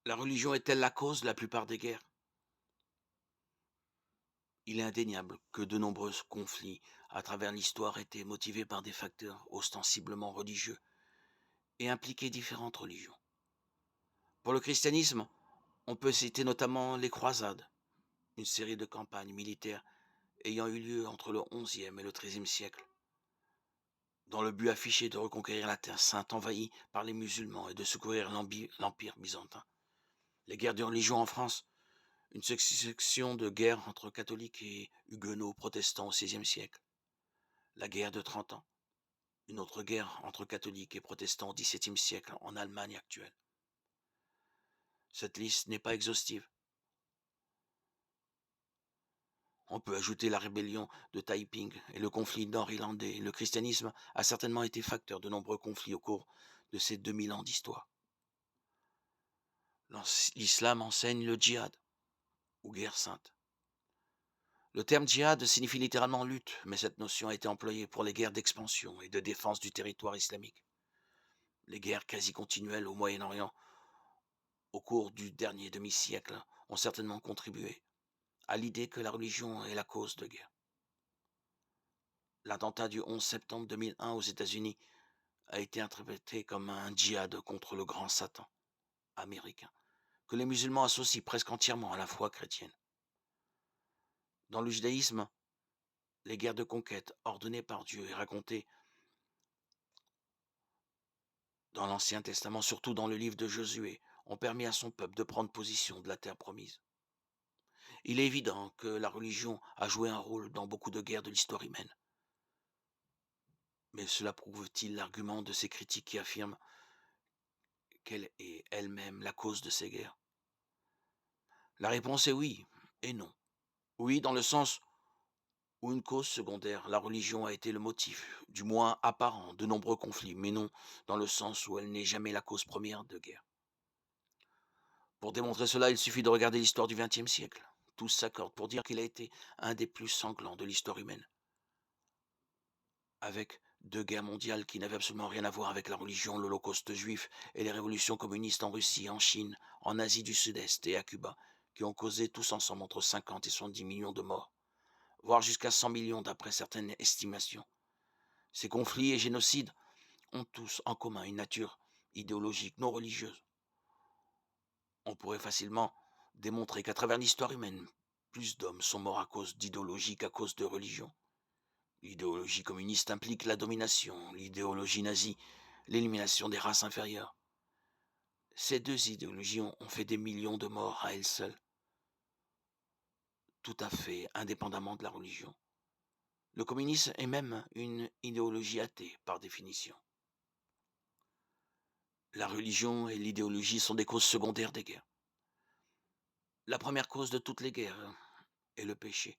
La religion est-elle la cause de la plupart des guerres? Il est indéniable que de nombreux conflits à travers l'histoire étaient motivés par des facteurs ostensiblement religieux et impliquaient différentes religions. Pour le christianisme, on peut citer notamment les croisades, une série de campagnes militaires ayant eu lieu entre le XIe et le XIIIe siècle, dans le but affiché de reconquérir la Terre sainte envahie par les musulmans et de secourir l'Empire byzantin. Les guerres de religion en France, une succession de guerres entre catholiques et huguenots protestants au XVIe siècle. La guerre de 30 ans, une autre guerre entre catholiques et protestants au XVIIe siècle en Allemagne actuelle. Cette liste n'est pas exhaustive. On peut ajouter la rébellion de Taiping et le conflit nord-irlandais. Le christianisme a certainement été facteur de nombreux conflits au cours de ces 2000 ans d'histoire. L'islam enseigne le djihad, ou guerre sainte. Le terme djihad signifie littéralement lutte, mais cette notion a été employée pour les guerres d'expansion et de défense du territoire islamique. Les guerres quasi continuelles au Moyen-Orient au cours du dernier demi-siècle ont certainement contribué à l'idée que la religion est la cause de guerre. L'attentat du 11 septembre 2001 aux États-Unis a été interprété comme un djihad contre le grand Satan américain, que les musulmans associent presque entièrement à la foi chrétienne. Dans le judaïsme, les guerres de conquête ordonnées par Dieu et racontées dans l'Ancien Testament, surtout dans le livre de Josué, ont permis à son peuple de prendre position de la terre promise. Il est évident que la religion a joué un rôle dans beaucoup de guerres de l'histoire humaine. Mais cela prouve-t-il l'argument de ces critiques qui affirment qu'elle est elle-même la cause de ces guerres? La réponse est oui et non. Oui, dans le sens où une cause secondaire, la religion a été le motif, du moins apparent, de nombreux conflits, mais non dans le sens où elle n'est jamais la cause première de guerre. Pour démontrer cela, il suffit de regarder l'histoire du XXe siècle. Tous s'accordent pour dire qu'il a été un des plus sanglants de l'histoire humaine, avec deux guerres mondiales qui n'avaient absolument rien à voir avec la religion, l'Holocauste juif et les révolutions communistes en Russie, en Chine, en Asie du Sud-Est et à Cuba, qui ont causé tous ensemble entre 50 et 70 millions de morts, voire jusqu'à 100 millions d'après certaines estimations. Ces conflits et génocides ont tous en commun une nature idéologique non religieuse. On pourrait facilement démontrer qu'à travers l'histoire humaine, plus d'hommes sont morts à cause d'idéologie qu'à cause de religion. L'idéologie communiste implique la domination, l'idéologie nazie, l'élimination des races inférieures. Ces deux idéologies ont fait des millions de morts à elles seules, tout à fait indépendamment de la religion. Le communisme est même une idéologie athée par définition. La religion et l'idéologie sont des causes secondaires des guerres. La première cause de toutes les guerres est le péché.